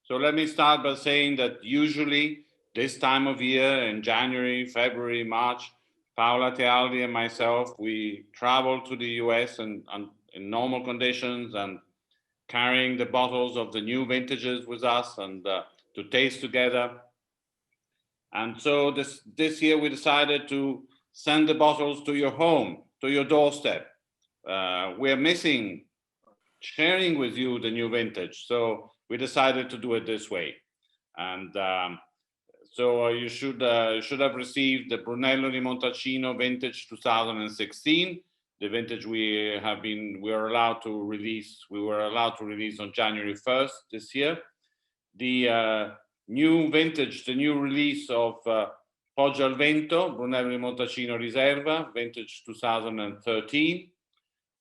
So let me start by saying that usually this time of year in January, February, March, Paola Tealdi and myself, we travel to the US and in normal conditions and carrying the bottles of the new vintages with us and to taste together. And so this year we decided to send the bottles to your home, to your doorstep. We're missing sharing with you the new vintage, so we decided to do it this way. And so you should have received the Brunello di Montacino vintage 2016, the vintage we were allowed to release on January 1st this year. The new vintage, the new release of Poggio al Vento, Brunello di Montacino Reserva, vintage 2013,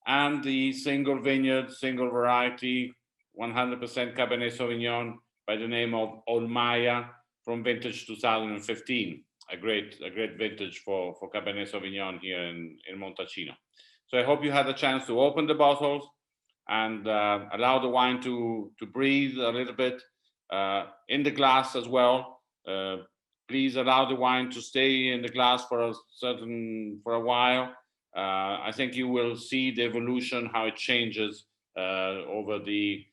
and the single vineyard, single variety, 100% Cabernet Sauvignon by the name of Olmaya from vintage 2015, a great vintage for Cabernet Sauvignon here in Montacino. So I hope you had a chance to open the bottles and allow the wine to breathe a little bit in the glass as well. Please allow the wine to stay in the glass for a while. I think you will see the evolution, how it changes over the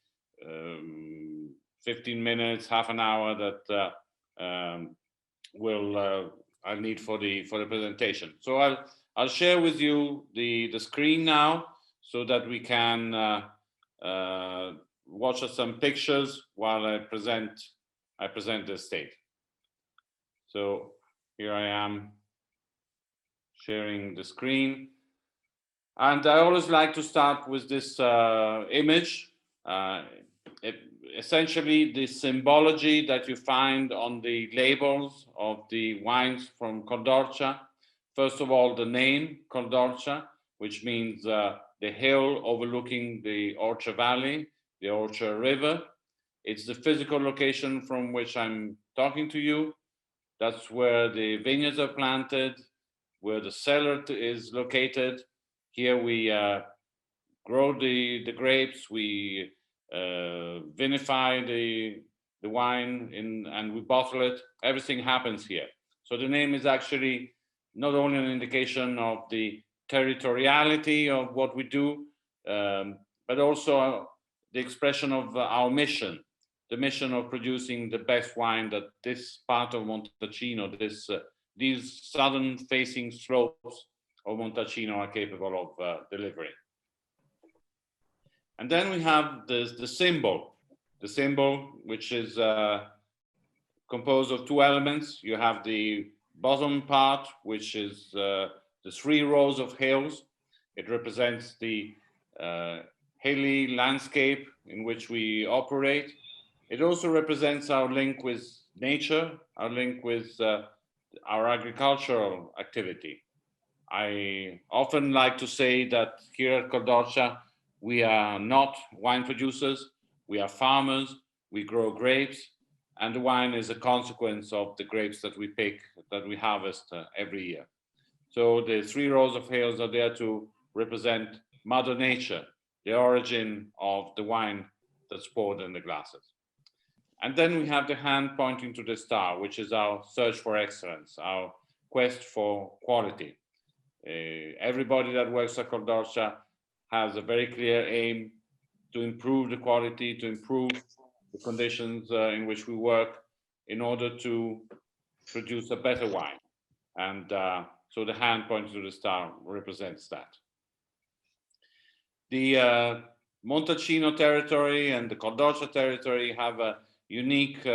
15 minutes, half an hour that I'll need for the presentation. So I'll share with you the screen now so that we can watch some pictures while I present the state. So here I am sharing the screen. And I always like to start with this image. Essentially, the symbology that you find on the labels of the wines from Cordorcia. First of all, the name Cordorcia, which means the hill overlooking the Orcia Valley, the Orcia River. It's the physical location from which I'm talking to you. That's where the vineyards are planted, where the cellar is located. Here we grow the grapes, we vinify the wine and we bottle it. Everything happens here. So the name is actually not only an indication of the territoriality of what we do, but also the expression of our mission, the mission of producing the best wine that this part of Montacino, these southern-facing slopes of Montacino are capable of delivering. And then we have the symbol, which is composed of two elements. You have the bottom part, which is the 3 rows of hills. It represents the hilly landscape in which we operate. It also represents our link with nature, our link with our agricultural activity. I often like to say that here at Cordorcia, we are not wine producers, we are farmers, we grow grapes, and the wine is a consequence of the grapes that we pick, that we harvest every year. So the 3 rows of hills are there to represent Mother Nature, the origin of the wine that's poured in the glasses. And then we have the hand pointing to the star, which is our search for excellence, our quest for quality. Everybody that works at Cordorcia has a very clear aim to improve the quality, to improve the conditions in which we work in order to produce a better wine. And so the hand pointing to the star represents that. The Montacino territory and the Cordorcia territory have a unique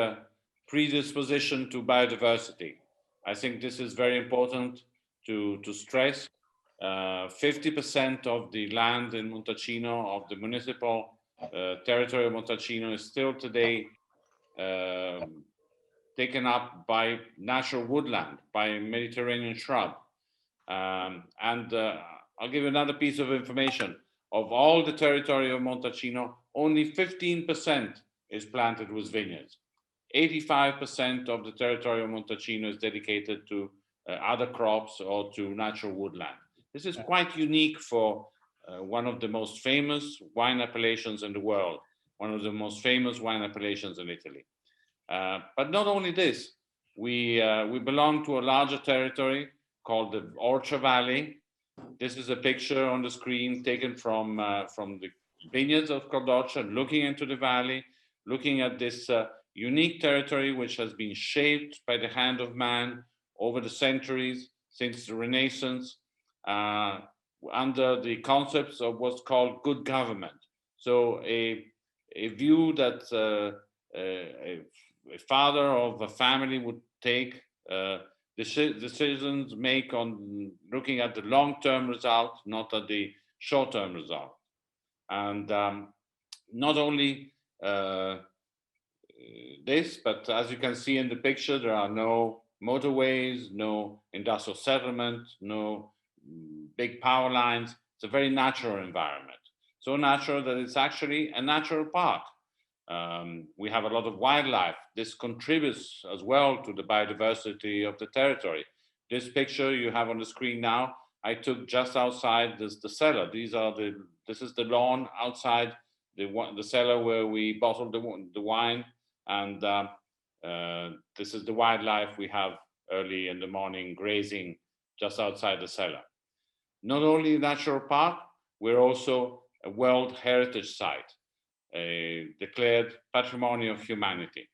predisposition to biodiversity. I think this is very important to stress. 50% of the land in Montacino, of the municipal territory of Montacino, is still today taken up by natural woodland, by Mediterranean shrub. And I'll give you another piece of information. Of all the territory of Montacino, only 15% is planted with vineyards. 85% of the territory of Montacino is dedicated to other crops or to natural woodland. This is quite unique for one of the most famous wine appellations in the world. one of the most famous wine appellations in Italy. But not only this, we belong to a larger territory called the Orcia Valley. This is a picture on the screen taken from the vineyards of Cordoccia, looking into the valley, looking at this unique territory which has been shaped by the hand of man over the centuries since the Renaissance, under the concepts of what's called good government. So a view that a father of a family would take decisions make on looking at the long-term result, not at the short-term result. And not only this, but as you can see in the picture, there are no motorways, no industrial settlement, no big power lines. It's a very natural environment. So natural that it's actually a natural park. We have a lot of wildlife. This contributes as well to the biodiversity of the territory. This picture you have on the screen now, I took just outside the cellar. This is the lawn outside the cellar where we bottle the wine, and this is the wildlife we have early in the morning grazing just outside the cellar. Not only a natural park, we're also a World Heritage Site, a declared Patrimony of Humanity.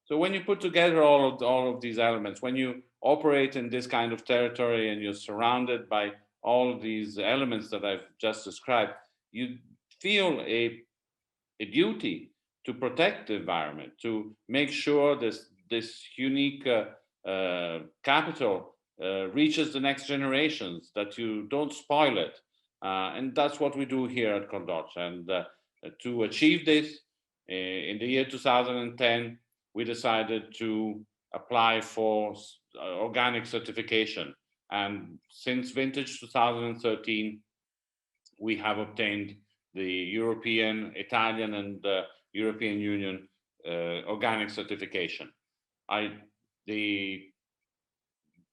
So when you put together all of these elements, when you operate in this kind of territory and you're surrounded by all of these elements that I've just described, you feel a duty to protect the environment, to make sure this unique capital reaches the next generations, that you don't spoil it. And that's what we do here at Cordoccia. And to achieve this, in the year 2010, we decided to apply for organic certification. And since vintage 2013, we have obtained the European, Italian, and European Union organic certification. The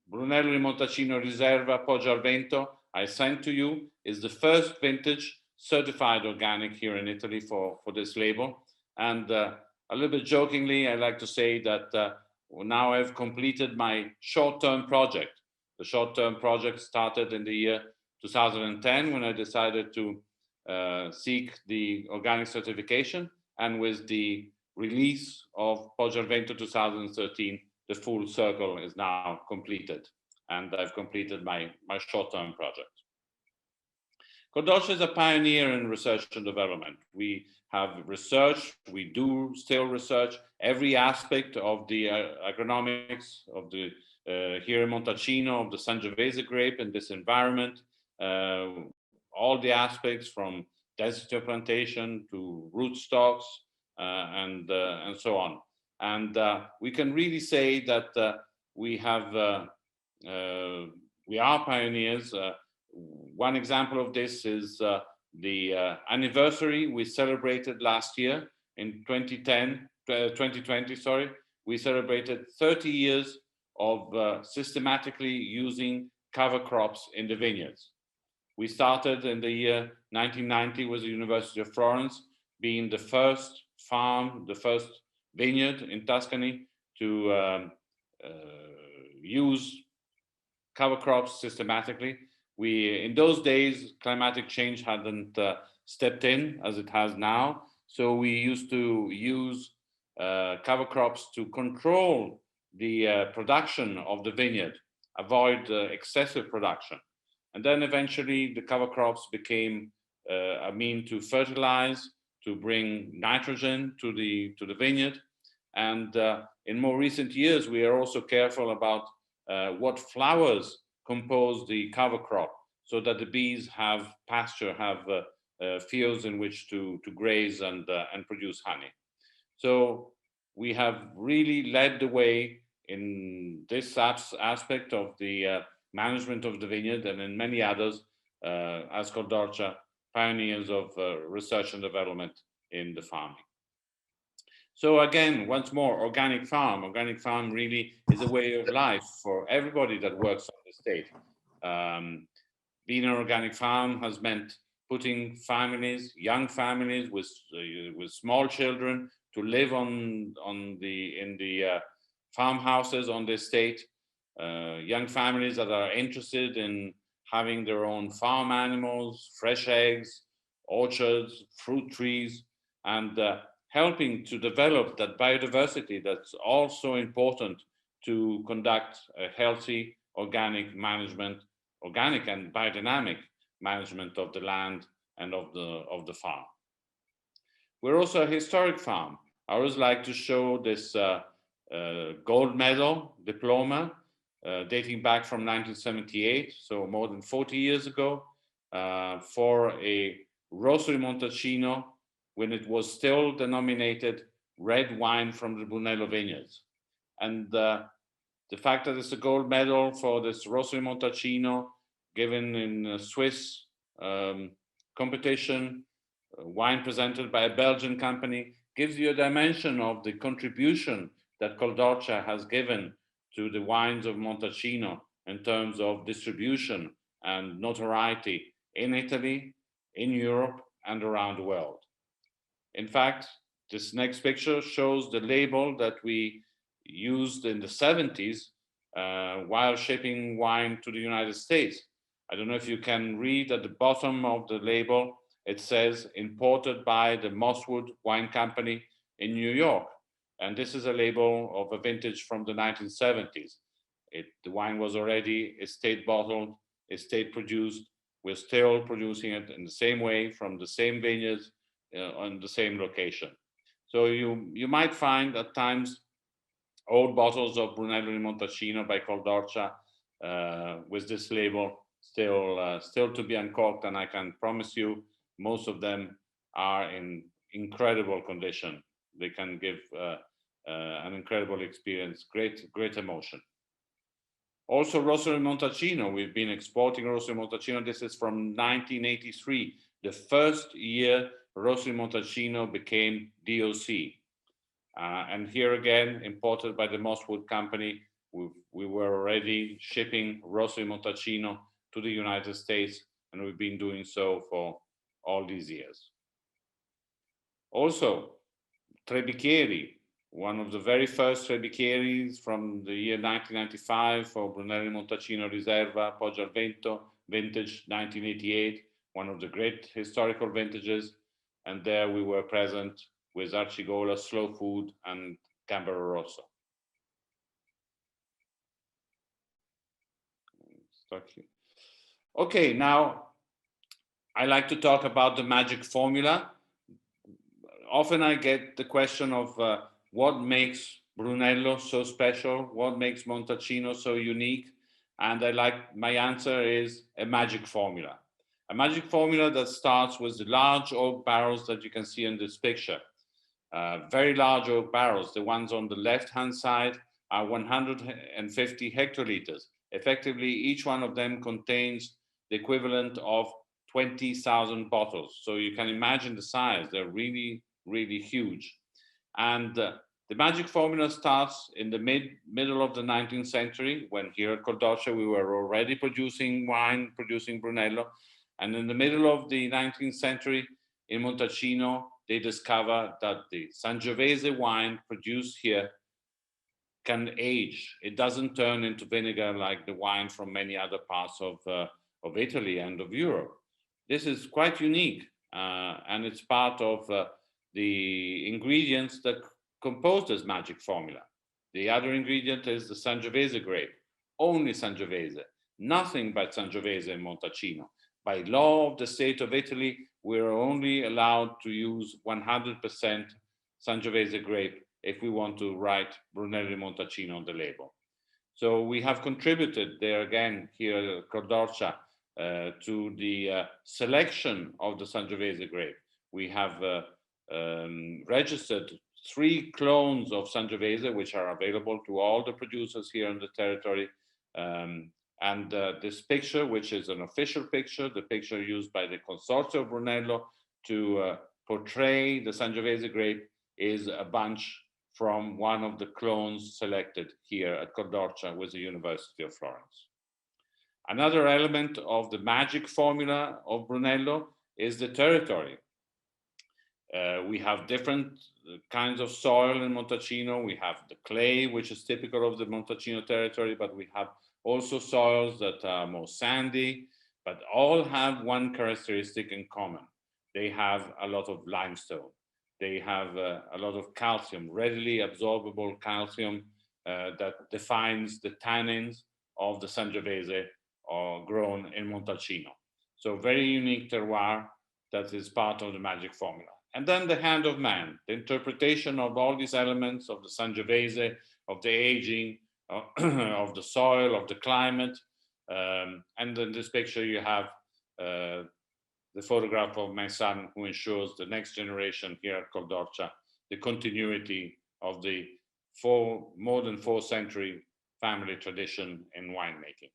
Brunello di Montacino Reserva Poggia al Vento I sent to you is the first vintage certified organic here in Italy for this label. And a little bit jokingly, I like to say that now I've completed my short-term project. The short-term project started in the year 2010 when I decided to seek the organic certification, and with the release of Poggia al Vento 2013, the full circle is now completed, and I've completed my short-term project. Cordoccia is a pioneer in research and development. We have research, we do still research every aspect of the agronomics of the here in Montacino of the Sangiovese grape in this environment. All the aspects from density of plantation to rootstocks and so on. And we can really say that we are pioneers. One example of this is the anniversary we celebrated last year in 2020, sorry. We celebrated 30 years of systematically using cover crops in the vineyards. We started in the year 1990 with the University of Florence, being the first farm, the first vineyard in Tuscany to use cover crops systematically. In those days, climatic change hadn't stepped in as it has now. So we used to use cover crops to control the production of the vineyard, avoid excessive production. And then eventually the cover crops became a mean to fertilize, to bring nitrogen to the vineyard. And in more recent years, we are also careful about what flowers compose the cover crop, so that the bees have pasture, have fields in which to graze and produce honey. So we have really led the way in this aspect of the management of the vineyard, and in many others, as Cordoccia, pioneers of research and development in the farming. So again, once more, organic farm really is a way of life for everybody that works on the estate. Being an organic farm has meant putting families, young families with small children to live in the farmhouses on the estate, young families that are interested in having their own farm animals, fresh eggs, orchards, fruit trees, and helping to develop that biodiversity that's also important to conduct a healthy organic management, organic and biodynamic management of the land and of the farm. We're also a historic farm. I always like to show this gold medal diploma dating back from 1978, so more than 40 years ago, for a Rosso di Montacino when it was still denominated red wine from the Brunello vineyards. And the fact that it's a gold medal for this Rosso di Montacino given in a Swiss competition, wine presented by a Belgian company, gives you a dimension of the contribution that Coldorcia has given to the wines of Montacino in terms of distribution and notoriety in Italy, in Europe, and around the world. In fact, this next picture shows the label that we used in the 70s while shipping wine to the United States. I don't know if you can read at the bottom of the label, it says imported by the Mosswood Wine Company in New York. And this is a label of a vintage from the 1970s. The wine was already estate bottled, estate produced. We're still producing it in the same way from the same vineyards on the same location. So you might find at times old bottles of Brunello di Montacino by Coldorcia with this label still to be uncorked, and I can promise you most of them are in incredible condition. They can give an incredible experience, great emotion. Also, Rosso di Montacino, we've been exporting Rosso di Montacino. This is from 1983, the first year Rosso di Montacino became DOC. And here again, imported by the Mosswood Company, we were already shipping Rosso di Montacino to the United States, and we've been doing so for all these years. Also, Tre Bicchieri, one of the very first Tre Bicchieris from the year 1995 for Brunello di Montacino Reserva, Poggio al Vento, vintage 1988, one of the great historical vintages. And there we were present with Arcigola, Slow Food, and Gambero Rosso. Okay, now I like to talk about the magic formula. Often I get the question of what makes Brunello so special, what makes Montacino so unique, and my answer is a magic formula. A magic formula that starts with the large oak barrels that you can see in this picture. Very large oak barrels, the ones on the left-hand side are 150 hectoliters. Effectively, each one of them contains the equivalent of 20,000 bottles. So you can imagine the size, they're really, really huge. And the magic formula starts in the middle of the 19th century, when here at Coldorcia we were already producing wine, producing Brunello. And in the middle of the 19th century in Montacino, they discover that the Sangiovese wine produced here can age. It doesn't turn into vinegar like the wine from many other parts of Italy and of Europe. This is quite unique, and it's part of the ingredients that compose this magic formula. The other ingredient is the Sangiovese grape, only Sangiovese, nothing but Sangiovese in Montacino. By law of the state of Italy, we're only allowed to use 100% Sangiovese grape if we want to write Brunello di Montacino on the label. So we have contributed there again here at Coldorcia to the selection of the Sangiovese grape. We have registered 3 clones of Sangiovese, which are available to all the producers here in the territory. And this picture, which is an official picture, the picture used by the Consorzio of Brunello to portray the Sangiovese grape, is a bunch from one of the clones selected here at Coldorcia with the University of Florence. Another element of the magic formula of Brunello is the territory. We have different kinds of soil in Montacino. We have the clay, which is typical of the Montacino territory, but we have also soils that are more sandy, but all have one characteristic in common. They have a lot of limestone. They have a lot of calcium, readily absorbable calcium that defines the tannins of the Sangiovese grown in Montacino. So very unique terroir that is part of the magic formula. And then the hand of man, the interpretation of all these elements of the Sangiovese, of the aging, of the soil, of the climate. And in this picture you have the photograph of my son, who ensures the next generation here at Coldorcia, the continuity of the more than 4th-century family tradition in winemaking.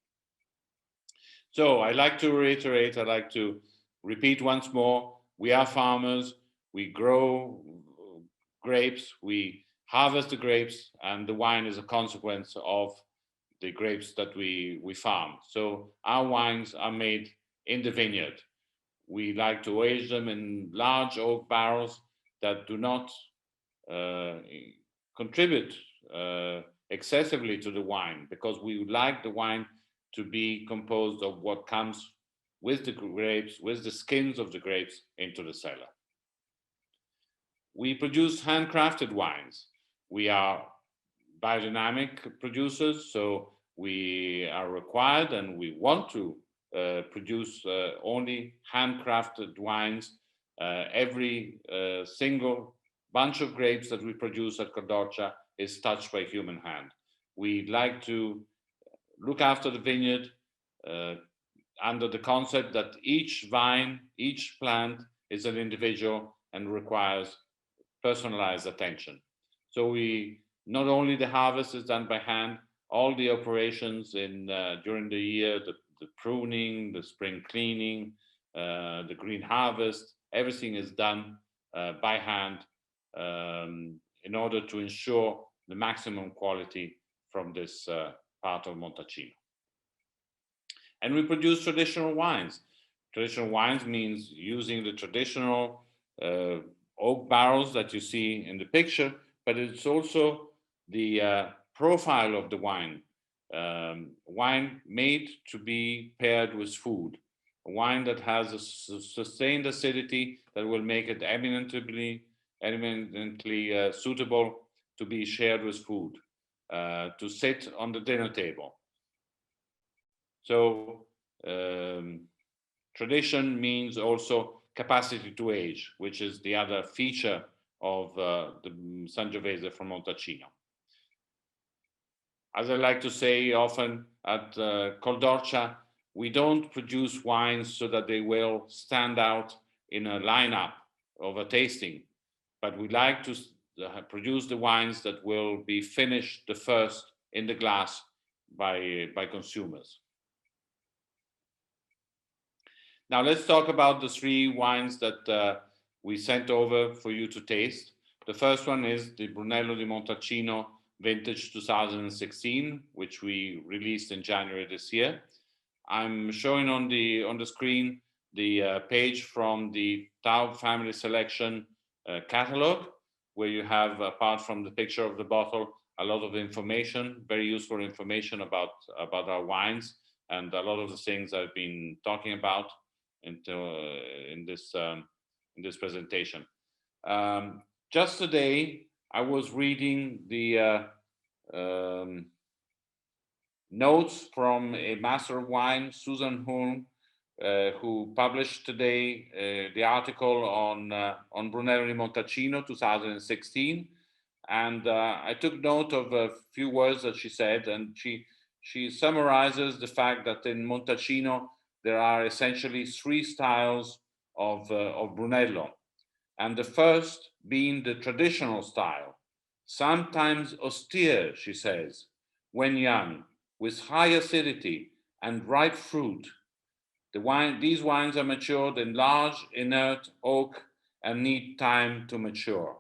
So I like to reiterate, I like to repeat once more, we are farmers, we grow grapes, we harvest the grapes, and the wine is a consequence of the grapes that we farm. So our wines are made in the vineyard. We like to age them in large oak barrels that do not contribute excessively to the wine, because we would like the wine to be composed of what comes with the grapes, with the skins of the grapes into the cellar. We produce handcrafted wines. We are biodynamic producers, so we are required and we want to produce only handcrafted wines. Every single bunch of grapes that we produce at Coldorcia is touched by human hand. We like to look after the vineyard under the concept that each vine, each plant is an individual and requires personalized attention. So we, not only the harvest is done by hand, all the operations during the year, the pruning, the spring cleaning, the green harvest, everything is done by hand in order to ensure the maximum quality from this part of Montacino. And we produce traditional wines. Traditional wines means using the traditional oak barrels that you see in the picture, but it's also the profile of the wine. Wine made to be paired with food. A wine that has a sustained acidity that will make it eminently suitable to be shared with food, to sit on the dinner table. So tradition means also capacity to age, which is the other feature of the Sangiovese from Montacino. As I like to say often at Coldorcia, we don't produce wines so that they will stand out in a lineup of a tasting, but we like to produce the wines that will be finished the first in the glass by consumers. Now let's talk about the 3 wines that we sent over for you to taste. The first one is the Brunello di Montacino Vintage 2016, which we released in January this year. I'm showing on the screen the page from the Taub Family Selection catalog, where you have, apart from the picture of the bottle, a lot of information, very useful information about our wines and a lot of the things I've been talking about in this presentation. Just today, I was reading the notes from a master of wine, Susan Hulme, who published today the article on Brunello di Montacino 2016. And I took note of a few words that she said, and she summarizes the fact that in Montacino, there are essentially 3 styles of Brunello. And the first being the traditional style, sometimes austere, she says, when young, with high acidity and ripe fruit. These wines are matured in large, inert oak and need time to mature.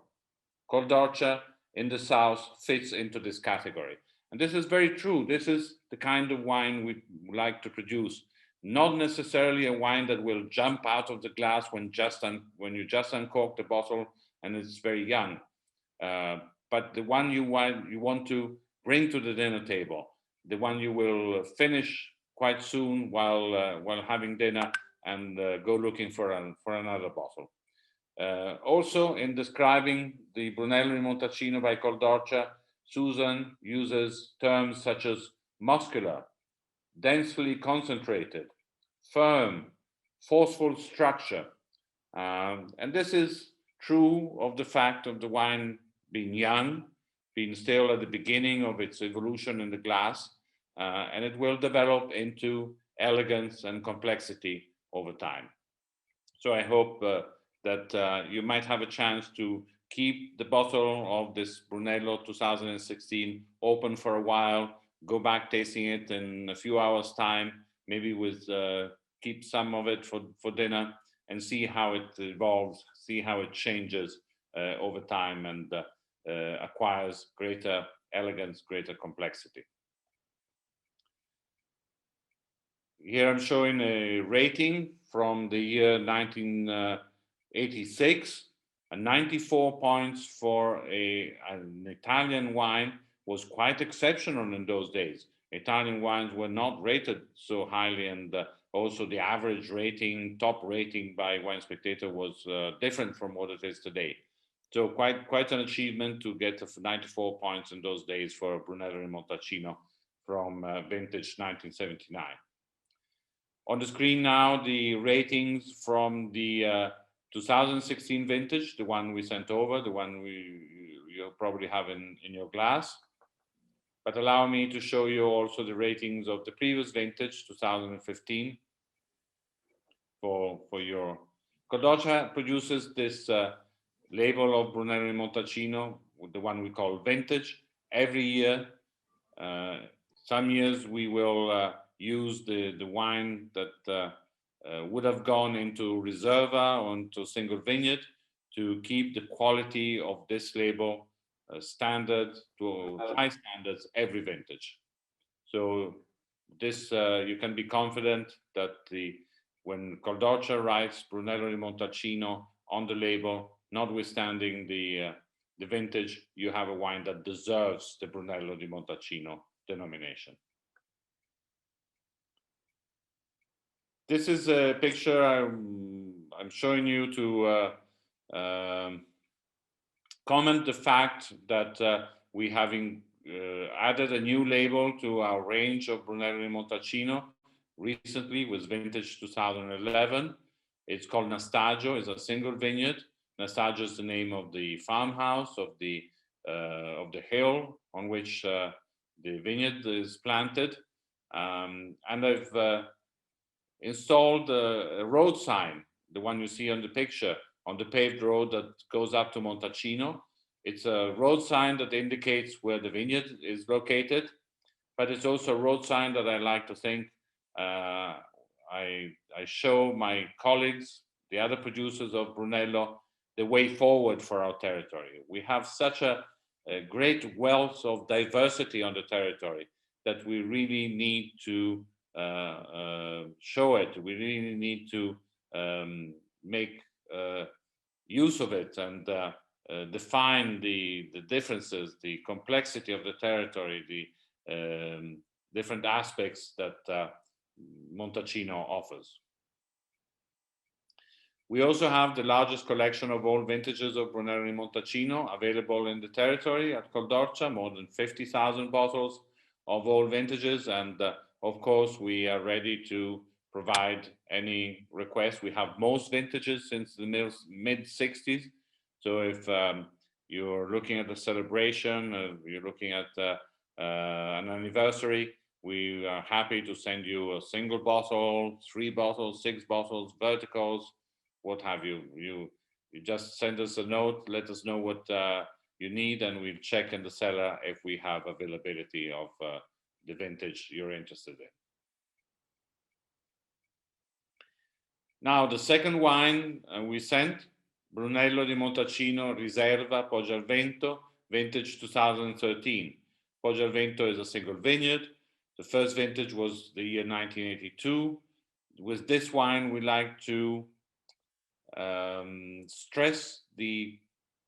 Coldorcia in the south fits into this category. And this is very true. This is the kind of wine we like to produce. not necessarily a wine that will jump out of the glass when you just uncork the bottle and it's very young, but the one you want to bring to the dinner table, the one you will finish quite soon while having dinner and go looking for another bottle. Also, in describing the Brunello di Montacino by Coldorcia, Susan uses terms such as muscular, densely concentrated, firm, forceful structure. And this is true of the fact of the wine being young, being still at the beginning of its evolution in the glass, and it will develop into elegance and complexity over time. So I hope that you might have a chance to keep the bottle of this Brunello 2016 open for a while, go back tasting it in a few hours time, maybe with keep some of it for dinner and see how it evolves, see how it changes over time and acquires greater elegance, greater complexity. Here I'm showing a rating from the year 1986, and 94 points for an Italian wine was quite exceptional in those days. Italian wines were not rated so highly, and also the average rating, top rating by Wine Spectator was different from what it is today. So quite an achievement to get 94 points in those days for Brunello di Montacino from vintage 1979. On the screen now, the ratings from the 2016 vintage, the one we sent over, the one you'll probably have in your glass. But allow me to show you also the ratings of the previous vintage, 2015, for your. Coldorcia produces this label of Brunello di Montacino, the one we call vintage, every year. Some years we will use the wine that would have gone into Reserva or into single vineyard to keep the quality of this label standard to high standards every vintage. So this you can be confident that when Coldorcia writes Brunello di Montacino on the label, notwithstanding the vintage, you have a wine that deserves the Brunello di Montacino denomination. This is a picture I'm showing you to comment the fact that we having added a new label to our range of Brunello di Montacino recently with vintage 2011. It's called Nastagio. It's a single vineyard. Nastagio is the name of the farmhouse of the hill on which the vineyard is planted. And I've installed a road sign, the one you see on the picture, on the paved road that goes up to Montacino. It's a road sign that indicates where the vineyard is located, but it's also a road sign that I like to think I show my colleagues, the other producers of Brunello, the way forward for our territory. We have such a great wealth of diversity on the territory that we really need to show it. We really need to make use of it and define the differences, the complexity of the territory, the different aspects that Montacino offers. We also have the largest collection of all vintages of Brunello di Montacino available in the territory at Coldorcia, more than 50,000 bottles of all vintages. And of course, we are ready to provide any request. We have most vintages since the mid-60s. So if you're looking at a celebration, you're looking at an anniversary, we are happy to send you a single bottle, 3 bottles, 6 bottles, verticals, what have you. You just send us a note, let us know what you need, and we'll check in the cellar if we have availability of the vintage you're interested in. Now, the second wine we sent, Brunello di Montacino Reserva Poggio al Vento, vintage 2013. Poggio al Vento is a single vineyard. The first vintage was the year 1982. with this wine, we like to stress the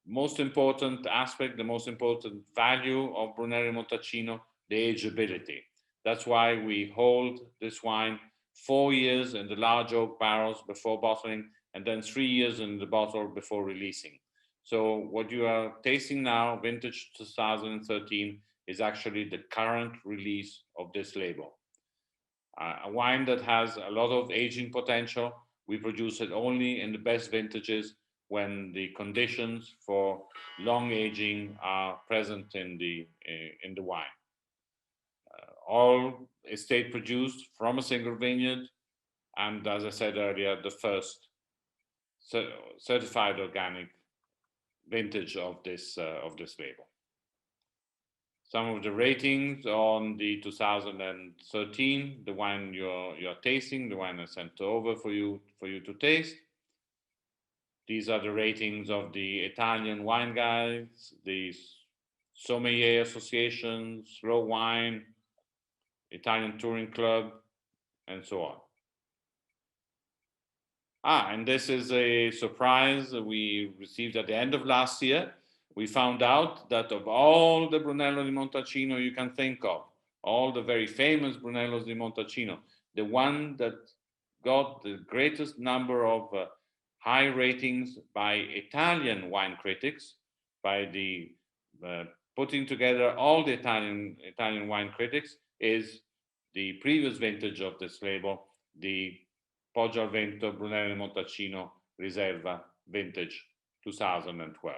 most important aspect, the most important value of Brunello Montacino, the ageability. That's why we hold this wine 4 years in the large oak barrels before bottling, and then 3 years in the bottle before releasing. So what you are tasting now, vintage 2013, is actually the current release of this label. A wine that has a lot of aging potential. We produce it only in the best vintages when the conditions for long aging are present in the wine. All estate produced from a single vineyard, and as I said earlier, the first certified organic vintage of this label. Some of the ratings on the 2013, the wine you're tasting, the wine I sent over for you to taste. These are the ratings of the Italian wine guides, the sommelier association, Slow Wine, Italian Touring Club, and so on. And this is a surprise we received at the end of last year. We found out that of all the Brunello di Montacino you can think of, all the very famous Brunellos di Montacino, the one that got the greatest number of high ratings by Italian wine critics, by the putting together all the Italian wine critics, is the previous vintage of this label, the Poggio al Vento Brunello di Montacino Reserva vintage 2012.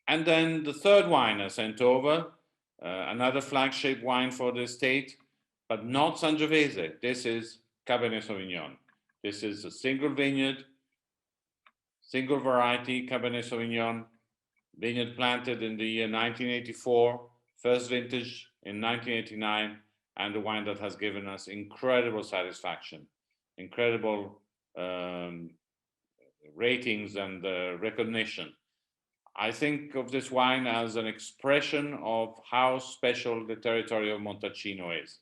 And then the third wine I sent over, another flagship wine for the estate, but not Sangiovese. This is Cabernet Sauvignon. This is a single vineyard, single variety Cabernet Sauvignon, vineyard planted in the year 1984, first vintage in 1989, and the wine that has given us incredible satisfaction, incredible ratings and recognition. I think of this wine as an expression of how special the territory of Montacino is.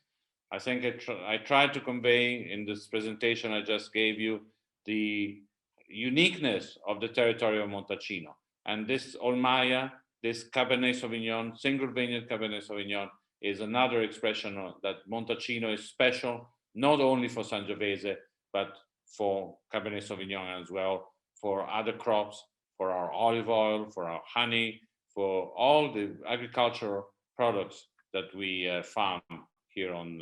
I think I tried to convey in this presentation I just gave you the uniqueness of the territory of Montacino. And this Olmaya, this Cabernet Sauvignon, single vineyard Cabernet Sauvignon, is another expression that Montacino is special, not only for Sangiovese, but for Cabernet Sauvignon as well, for other crops, for our olive oil, for our honey, for all the agricultural products that we farm here on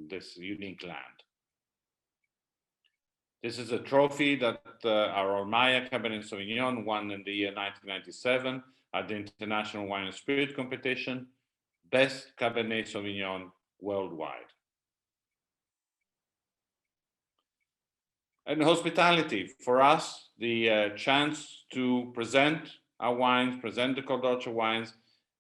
this unique land. This is a trophy that our Olmaya Cabernet Sauvignon won in the year 1997 at the International Wine and Spirit Competition, Best Cabernet Sauvignon worldwide. And hospitality, for us, the chance to present our wines, present the Col d'Orcia wines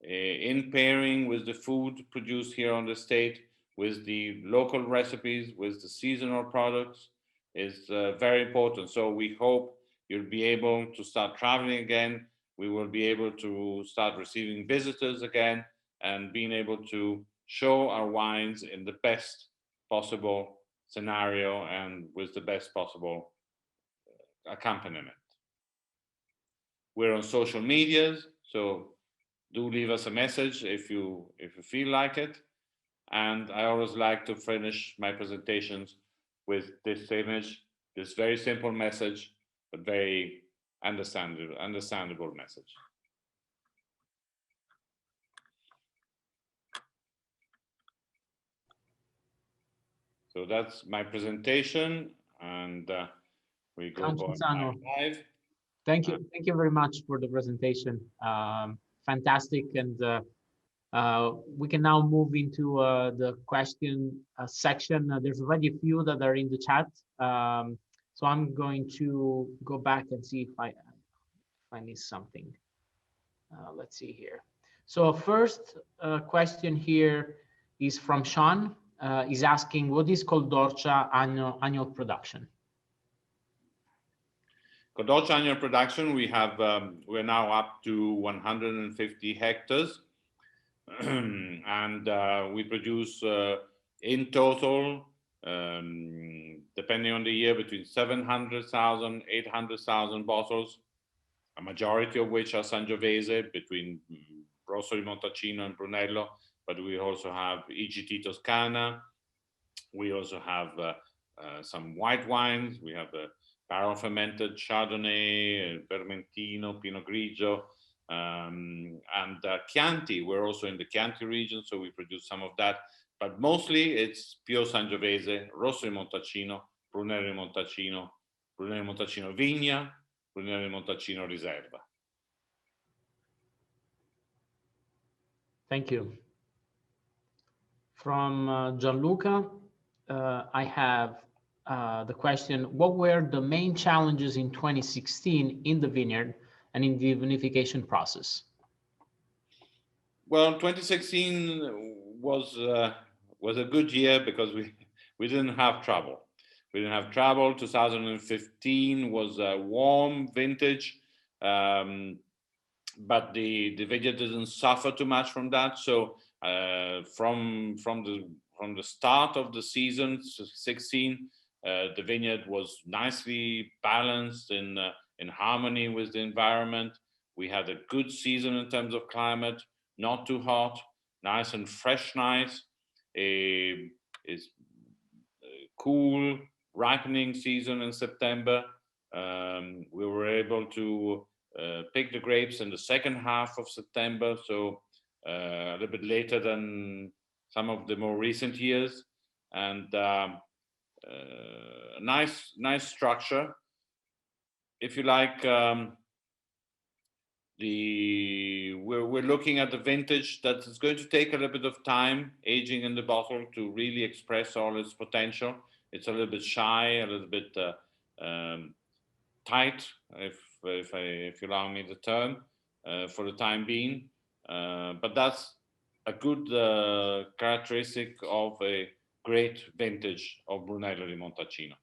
in pairing with the food produced here on the estate, with the local recipes, with the seasonal products, is very important. So we hope you'll be able to start traveling again. We will be able to start receiving visitors again and being able to show our wines in the best possible scenario and with the best possible accompaniment. We're on social medias, so do leave us a message if you feel like it. And I always like to finish my presentations with this image, this very simple message, but very understandable message. So that's my presentation, and we go live. Thank you very much for the presentation. Fantastic, and we can now move into the question section. There's already a few that are in the chat, so I'm going to go back and see if I miss something. Let's see here. So first question here is from Sean. Is asking, what is Col d'Orcia annual production? Col d'Orcia annual production, we have we're now up to 150 hectares. and we produce in total, depending on the year, between 700,000, 800,000 bottles, a majority of which are Sangiovese, between Rosso di Montacino and Brunello, but we also have EGT Toscana. We also have some white wines. We have the barrel fermented Chardonnay, Vermentino, Pinot Grigio, and Chianti. We're also in the Chianti region, so we produce some of that. But mostly it's pure Sangiovese, Rosso di Montacino, Brunello di Montacino, Brunello di Montacino Vigna, Brunello di Montacino Reserva. Thank you. From Gianluca, I have the question, what were the main challenges in 2016 in the vineyard and in the vinification process? Well, 2016 was a good year because we didn't have trouble. We didn't have trouble. 2015 was a warm vintage, but the vineyard didn't suffer too much from that. So from the start of the season, 16, the vineyard was nicely balanced in harmony with the environment. We had a good season in terms of climate, not too hot, nice and fresh nights. It's cool ripening season in September. We were able to pick the grapes in the second half of September, so a little bit later than some of the more recent years, and nice structure. If you like, we're looking at the vintage that is going to take a little bit of time aging in the bottle to really express all its potential. It's a little bit shy, a little bit tight, if you allow me the term, for the time being. But that's a good characteristic of a great vintage of Brunello di Montacino.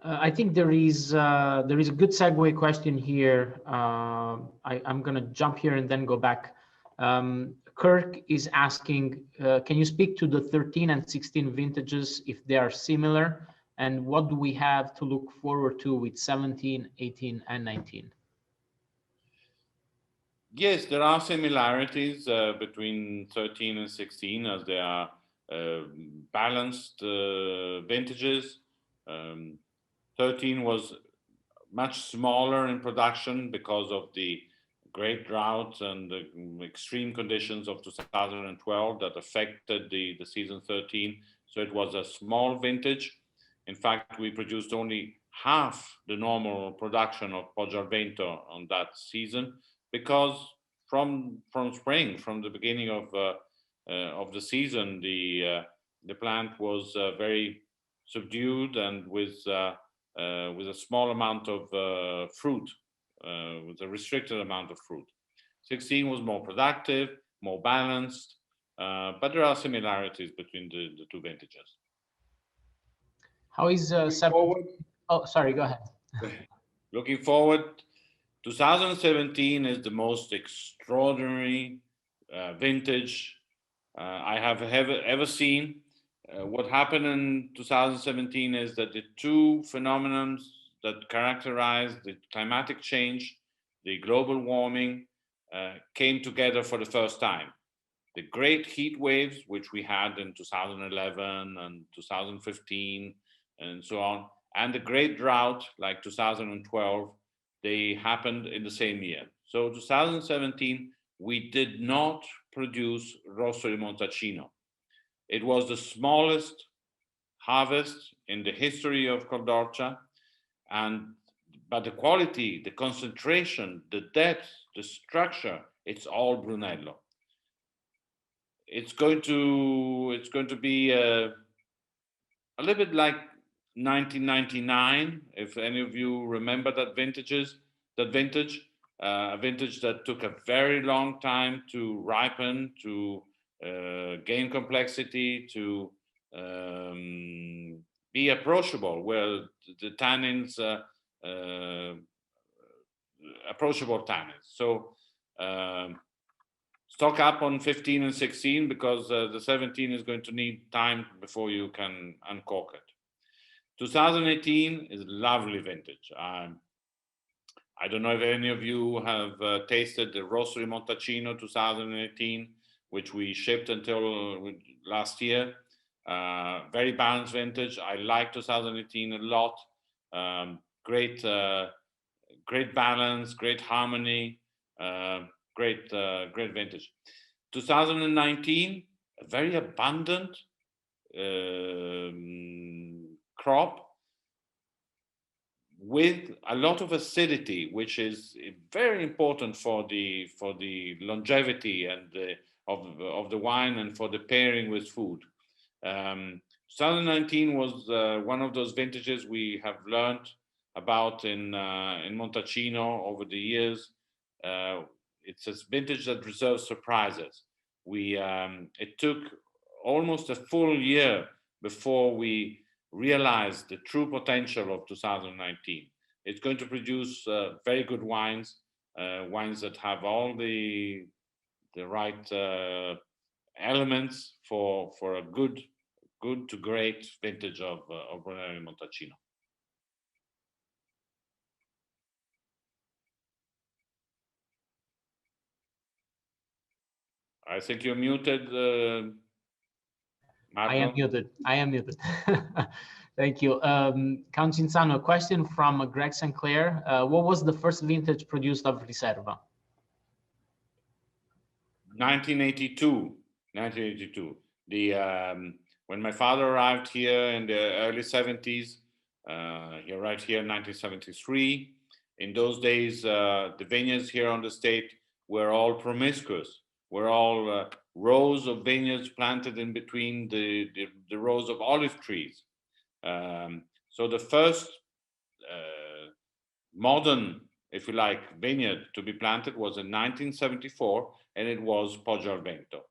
I think there is a good segue question here. I'm going to jump here and then go back. Kirk is asking, can you speak to the 13 and 16 vintages if they are similar? And what do we have to look forward to with 17, 18, and 19? Yes, there are similarities between 13 and 16 as they are balanced vintages. 13 was much smaller in production because of the great drought and the extreme conditions of 2012 that affected the season 13. So it was a small vintage. In fact, we produced only half the normal production of Poggiar Vento on that season because from spring, from the beginning of the season, the plant was very subdued and with a small amount of fruit, with a restricted amount of fruit. 16 was more productive, more balanced, but there are similarities between the two vintages. How is Oh, sorry, go ahead. Looking forward, 2017 is the most extraordinary vintage I have ever seen. What happened in 2017 is that the two phenomena that characterize the climatic change, the global warming, came together for the first time. The great heat waves, which we had in 2011 and 2015 and so on, and the great drought like 2012, they happened in the same year. So 2017, we did not produce Rosso di Montacino. It was the smallest harvest in the history of Cordorcia, but the quality, the concentration, the depth, the structure, it's all Brunello. It's going to be a little bit like 1999, if any of you remember that vintage, a vintage that took a very long time to ripen, to gain complexity, to be approachable, where the tannins, approachable tannins. So stock up on 15 and 16 because the 17 is going to need time before you can uncork it. 2018 is a lovely vintage. I don't know if any of you have tasted the Rosary Montacino 2018, which we shipped until last year. Very balanced vintage. I like 2018 a lot. Great balance, great harmony, great vintage. 2019, a very abundant crop with a lot of acidity, which is very important for the longevity and of the wine and for the pairing with food. 2019 was one of those vintages we have learned about in Montacino over the years. It's a vintage that reserves surprises. It took almost a full year before we realized the true potential of 2019. It's going to produce very good wines, wines that have all the right elements for a good to great vintage of Brunello Montacino. I think you're muted, Marco. I am muted. I am muted. Thank you. Count Cinzano, a question from Greg Sinclair. What was the first vintage produced of Reserva? 1982. When my father arrived here in the early 70s, he arrived here in 1973. In those days, the vineyards here on the state were all promiscuous. Were all rows of vineyards planted in between the rows of olive trees. So the first modern, if you like, vineyard to be planted was in 1974, and it was Poggio al Vento.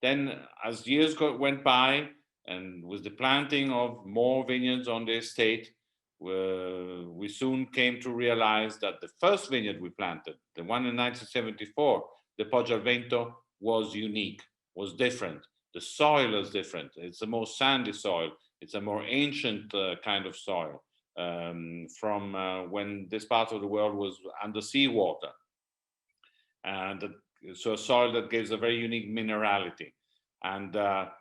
Then, as years went by, and with the planting of more vineyards on the estate, we soon came to realize that the first vineyard we planted, the one in 1974, the Poggio al Vento, was unique, was different. The soil is different. It's a more sandy soil. It's a more ancient kind of soil from when this part of the world was under seawater. And so a soil that gives a very unique minerality. And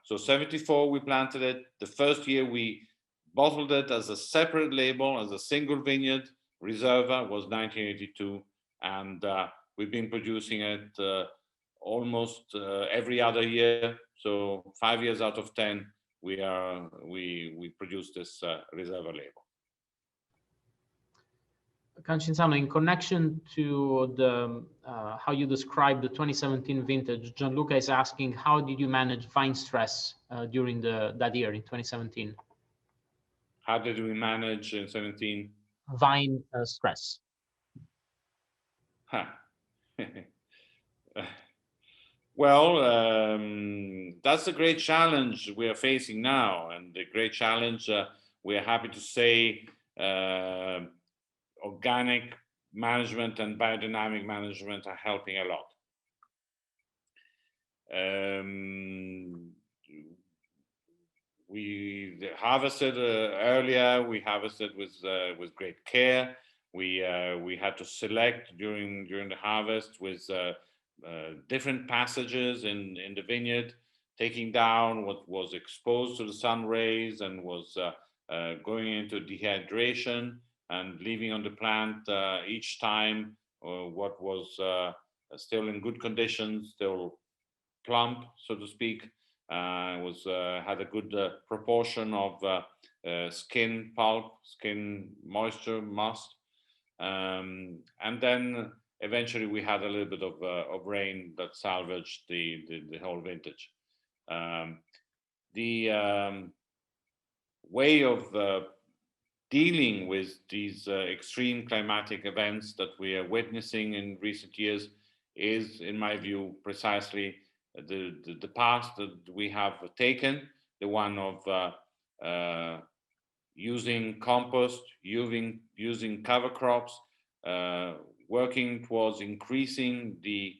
so 74, we planted it. The first year we bottled it as a separate label, as a single vineyard. Reserva was 1982. And we've been producing it almost every other year. So 5 years out of 10, we produce this Reserva label. Cinzano, in connection to the how you describe the 2017 vintage, Gianluca is asking, how did you manage vine stress during that year in 2017? How did we manage in 17? Vine stress. Huh. Well, that's a great challenge we are facing now, and the great challenge we are happy to say organic management and biodynamic management are helping a lot. We harvested earlier. We harvested with great care. We had to select during the harvest with different passages in the vineyard, taking down what was exposed to the sun rays and was going into dehydration, and leaving on the plant each time what was still in good condition, still plump, so to speak, had a good proportion of skin pulp, skin moisture, must, and then eventually we had a little bit of rain that salvaged the whole vintage. The way of dealing with these extreme climatic events that we are witnessing in recent years is, in my view, precisely the path that we have taken, the one of using compost, using cover crops, working towards increasing the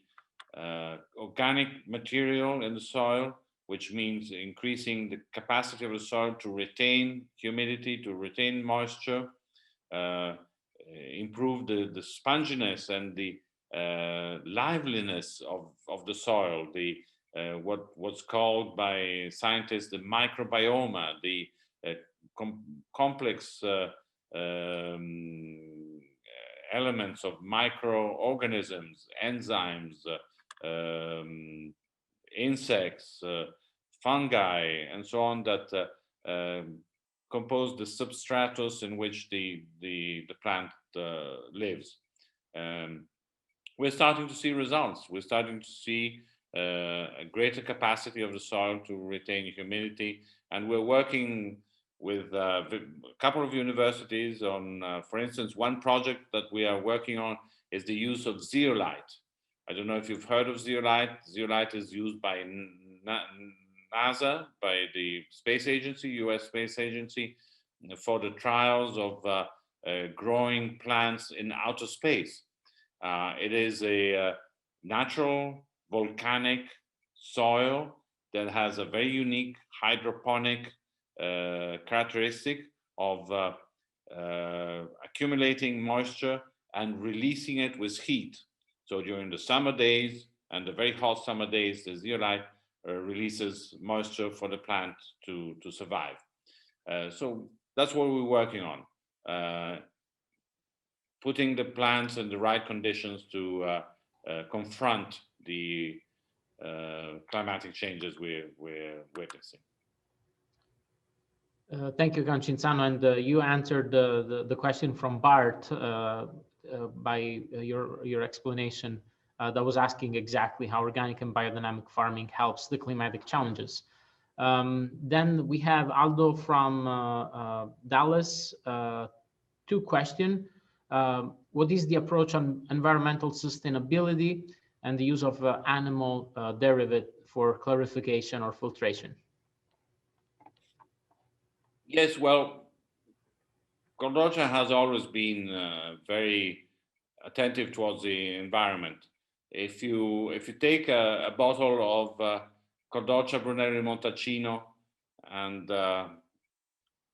organic material in the soil, which means increasing the capacity of the soil to retain humidity, to retain moisture, improve the sponginess and the liveliness of the soil, the what's called by scientists the microbiome, the complex elements of microorganisms, enzymes, insects, fungi, and so on that compose the substratus in which the plant lives. We're starting to see results. We're starting to see a greater capacity of the soil to retain humidity, and we're working with a couple of universities on, for instance, one project that we are working on is the use of zeolite. I don't know if you've heard of zeolite. Zeolite is used by NASA, by the space agency, US Space Agency, for the trials of growing plants in outer space. It is a natural volcanic soil that has a very unique hydroponic characteristic of accumulating moisture and releasing it with heat. So during the summer days and the very hot summer days, the zeolite releases moisture for the plant to survive. So that's what we're working on. Putting the plants in the right conditions to confront the climatic changes we're witnessing. Thank you, Cinzano, and you answered the question from Bart by your explanation that was asking exactly how organic and biodynamic farming helps the climatic challenges. Then we have Aldo from Dallas. Two questions. What is the approach on environmental sustainability and the use of animal derivative for clarification or filtration? Yes, well, Cordoccia has always been very attentive towards the environment. If you take a bottle of Cordoccia Brunello Montacino, and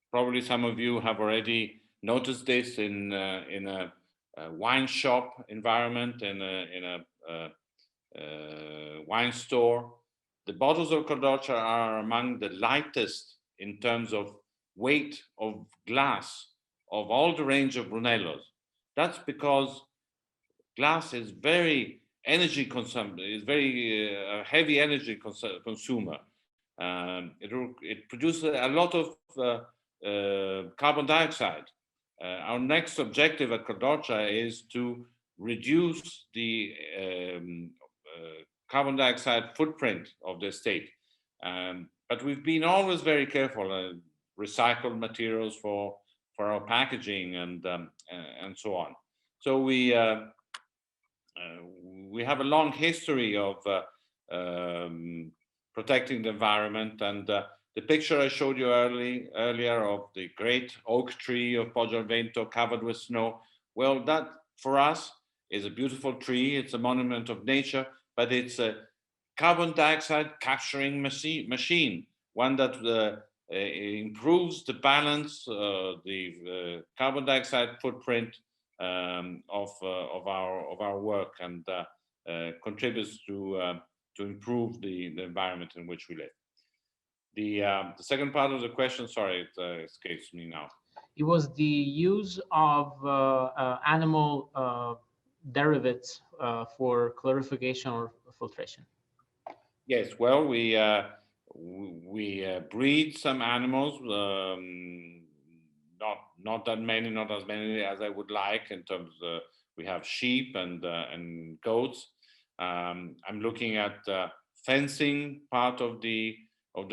probably some of you have already noticed this in a wine shop environment, in a wine store, the bottles of Cordoccia are among the lightest in terms of weight of glass of all the range of Brunellos. That's because glass is very energy consumptive, is very heavy energy consumer. It produces a lot of carbon dioxide. Our next objective at Cordoccia is to reduce the carbon dioxide footprint of the estate. But we've been always very careful, recycled materials for our packaging and so on. So we have a long history of protecting the environment, and the picture I showed you earlier of the great oak tree of Poggio al Vento covered with snow, well, that for us is a beautiful tree. It's a monument of nature, but it's a carbon dioxide capturing machine, one that improves the balance, the carbon dioxide footprint of our work, and contributes to improve the environment in which we live. The second part of the question, sorry, it escapes me now. It was the use of animal derivatives for clarification or filtration. Yes, well, we breed some animals, not that many, not as many as I would like. In terms, we have sheep and goats. I'm looking at fencing part of the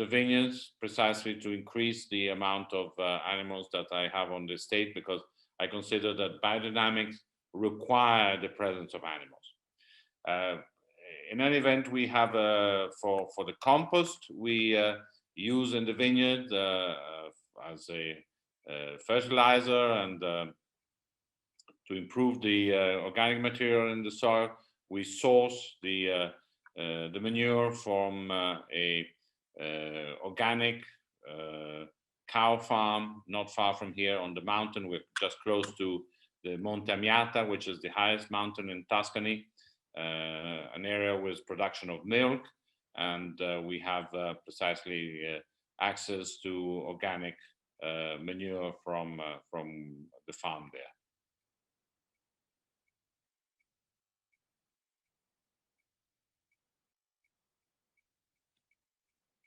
vineyards precisely to increase the amount of animals that I have on the estate, because I consider that biodynamics require the presence of animals. In any event, we have for the compost we use in the vineyard as a fertilizer, and to improve the organic material in the soil, we source the manure from a organic cow farm not far from here on the mountain. We're just close to the Monte Amiata, which is the highest mountain in Tuscany, an area with production of milk, and we have precisely access to organic manure from the farm there.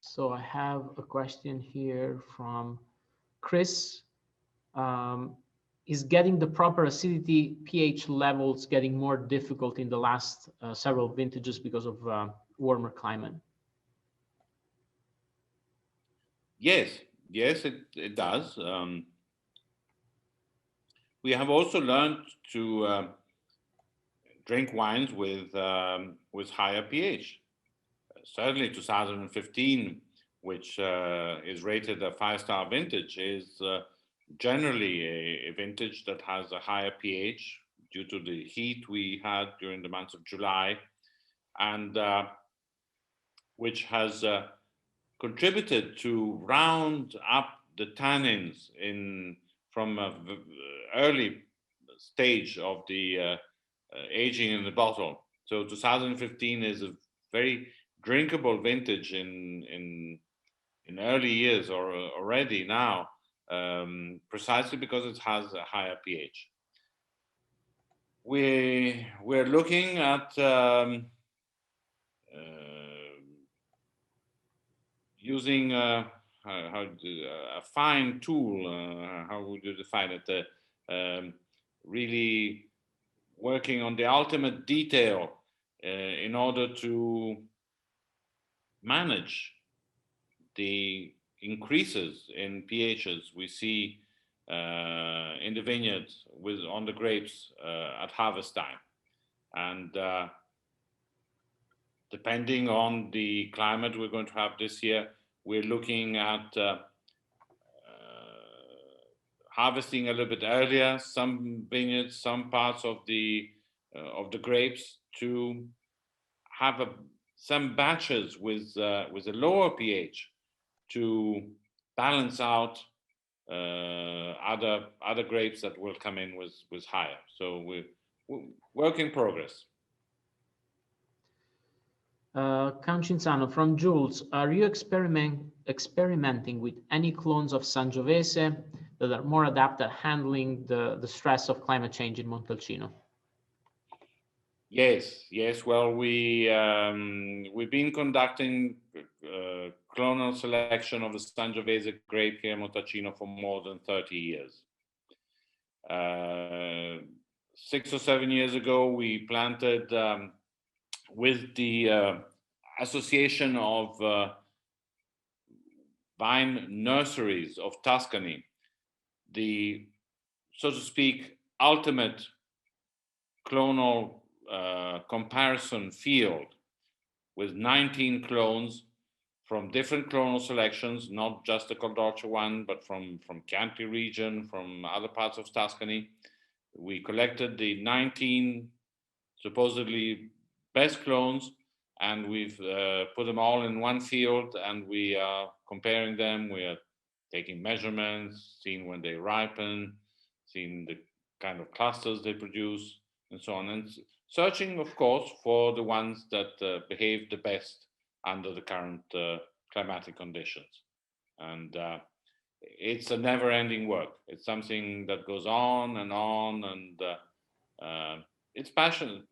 So I have a question here from Chris. Is getting the proper acidity pH levels getting more difficult in the last several vintages because of warmer climate? Yes, it does. We have also learned to drink wines with higher pH. Certainly 2015, which is rated a 5-star vintage, is generally a vintage that has a higher pH due to the heat we had during the months of July, and which has contributed to round up the tannins from an early stage of the aging in the bottle. So 2015 is a very drinkable vintage in early years or already now, precisely because it has a higher pH. We're looking at using a fine tool. How would you define it? Really working on the ultimate detail in order to manage the increases in pHs we see in the vineyards on the grapes at harvest time. And depending on the climate we're going to have this year, we're looking at harvesting a little bit earlier, some vineyards, some parts of the grapes, to have some batches with a lower pH to balance out other grapes that will come in with higher. So we're work in progress. Count Cinzano from Jules, are you experimenting with any clones of Sangiovese that are more adept at handling the stress of climate change in Montalcino? Yes. Well, we've been conducting clonal selection of the Sangiovese grape here in Montacino for more than 30 years. 6 or 7 years ago, we planted with the Association of Vine Nurseries of Tuscany, the, so to speak, ultimate clonal comparison field with 19 clones from different clonal selections, not just the Caldorcia one, but from Chianti region, from other parts of Tuscany. We collected the 19 supposedly best clones, and we've put them all in one field, and we are comparing them. We are taking measurements, seeing when they ripen, seeing the kind of clusters they produce, and so on, and searching, of course, for the ones that behave the best under the current climatic conditions. And it's a never-ending work. It's something that goes on, and it's passion,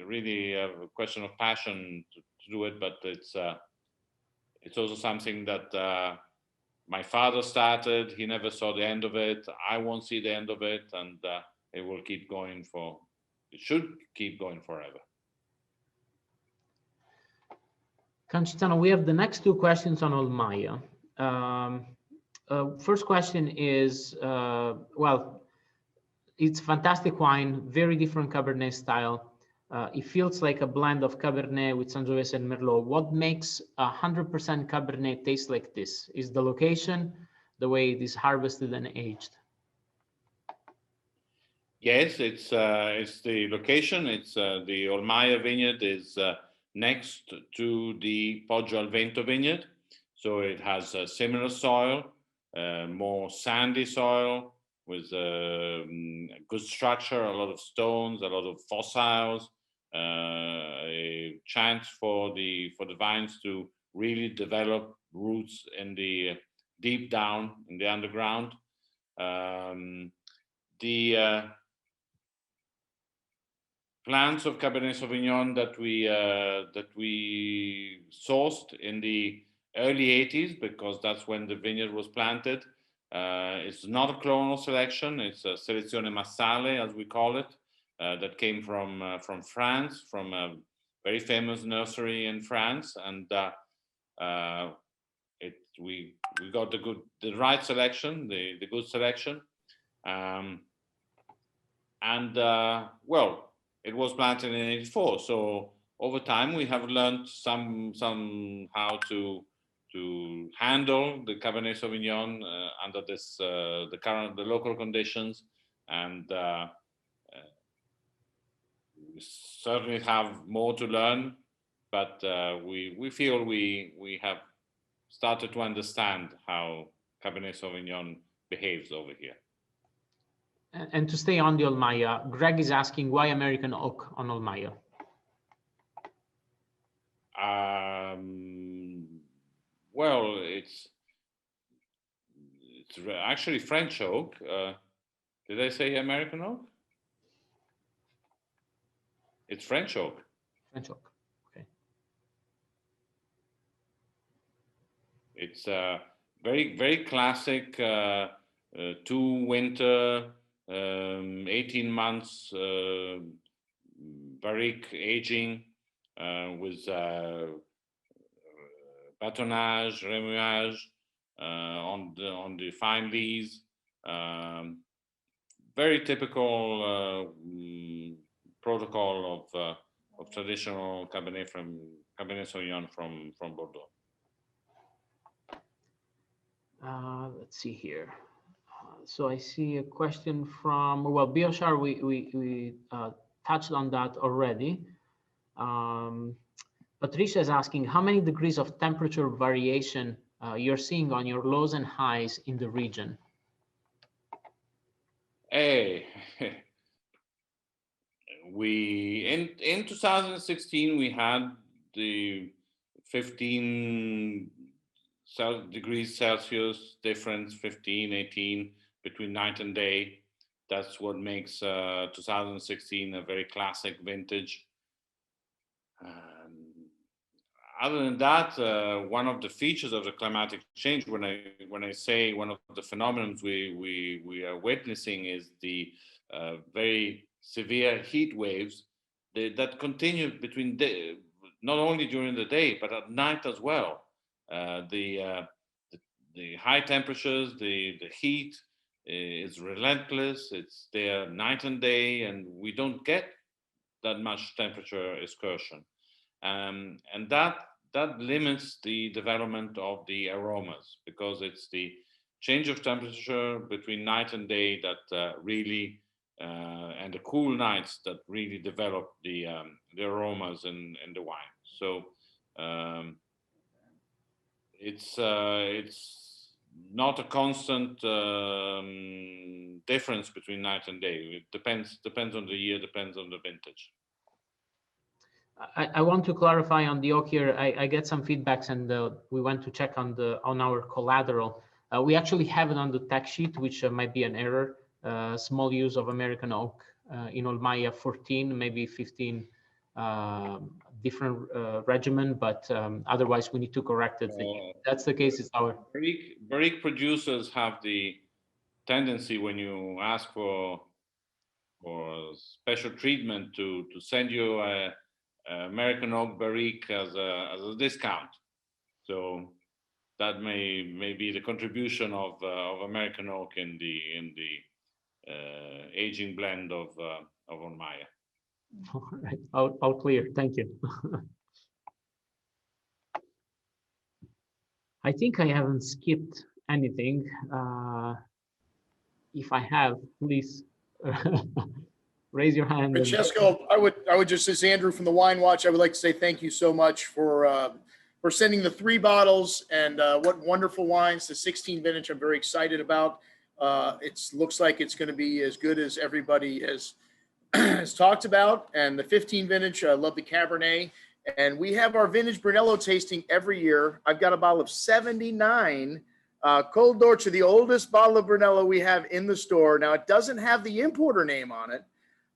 really a question of passion to do it, but it's also something that my father started. He never saw the end of it. I won't see the end of it, and it will keep going it should keep going forever. Concitano, we have the next two questions on Olmaya. First question is, well, it's fantastic wine, very different Cabernet style. It feels like a blend of Cabernet with Sangiovese and Merlot. What makes 100% Cabernet taste like this? Is the location, the way it is harvested and aged? Yes, it's the location. It's the Olmaya vineyard is next to the Poggio al Vento vineyard, so it has a similar soil, more sandy soil with good structure, a lot of stones, a lot of fossils, a chance for the vines to really develop roots in the deep down in the underground. The plants of Cabernet Sauvignon that we sourced in the early 80s, because that's when the vineyard was planted. It's not a clonal selection; it's a selezione massale, as we call it, that came from France, from a very famous nursery in France, and we got the right selection, the good selection. Um, and well, it was planted in '84. So over time, we have learned how to handle the Cabernet Sauvignon under the local conditions, and we certainly have more to learn. But we feel we have started to understand how Cabernet Sauvignon behaves over here. And to stay on the Olmaya, Greg is asking why American oak on Olmaya? Well, it's actually French oak. Did I say American oak? It's French oak. French oak. Okay. It's very, very classic 2 winter, 18 months barrique aging with batonnage, remuage on the fine lees. Very typical protocol of traditional Cabernet Sauvignon from Bordeaux. Let's see here. So I see a question from, well, Biochar, we touched on that already. Patricia is asking how many degrees of temperature variation you're seeing on your lows and highs in the region. Hey, in 2016 we had the 15 degrees Celsius difference, 15, 18 between night and day. That's what makes 2016 a very classic vintage. Other than that, one of the features of the climatic change, when I say one of the phenomena we are witnessing, is the very severe heat waves that continue between not only during the day but at night as well. The high temperatures, the heat is relentless. It's there night and day, and we don't get that much temperature excursion, and that limits the development of the aromas, because it's the change of temperature between night and day that really and the cool nights that really develop the aromas in the wine. So it's not a constant difference between night and day. It depends on the year, depends on the vintage. I want to clarify on the oak here. I get some feedbacks, and we went to check on our collateral. We actually have it on the tech sheet, which might be an error. Small use of American oak in Olmaya 14, maybe 15 different regimen, but otherwise we need to correct it. If that's the case, it's our barrique producers have the tendency, when you ask for special treatment, to send you a American oak barrique as a discount. So that may be the contribution of American oak in the aging blend of Olmaya. All right, all clear. Thank you. I think I haven't skipped anything. If I have, please raise your hand. Francesco, I would just, as Andrew from the Wine Watch, I would like to say thank you so much for sending the 3 bottles, and what wonderful wines. The 16 vintage I'm very excited about. It looks like it's going to be as good as everybody has talked about. And the 15 vintage, I love the Cabernet. And we have our vintage Brunello tasting every year. I've got a bottle of 79 Col Dolce, the oldest bottle of Brunello we have in the store. Now, it doesn't have the importer name on it,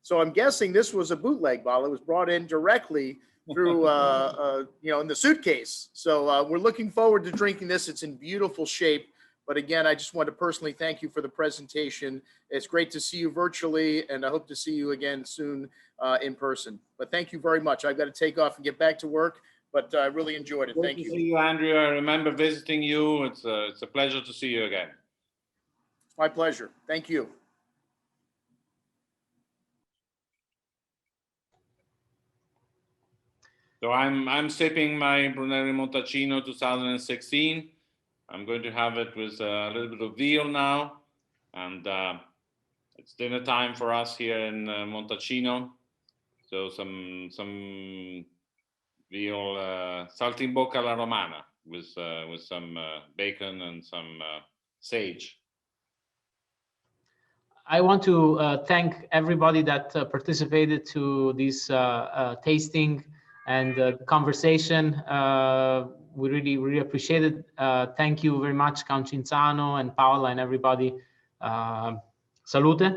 so I'm guessing this was a bootleg bottle. It was brought in directly through, in the suitcase. So we're looking forward to drinking this. It's in beautiful shape. But again, I just want to personally thank you for the presentation. It's great to see you virtually, and I hope to see you again soon in person. But thank you very much. I've got to take off and get back to work, but I really enjoyed it. Thank you. Good to see you, Andrew. I remember visiting you. It's a pleasure to see you again. My pleasure. Thank you. So I'm sipping my Brunello Montacino 2016. I'm going to have it with a little bit of veal now, and it's dinner time for us here in Montacino. So some veal saltimbocca alla romana with some bacon and some sage. I want to thank everybody that participated to this tasting and conversation. We really appreciate it. Thank you very much, Count Cinzano and Paola and everybody. Salute.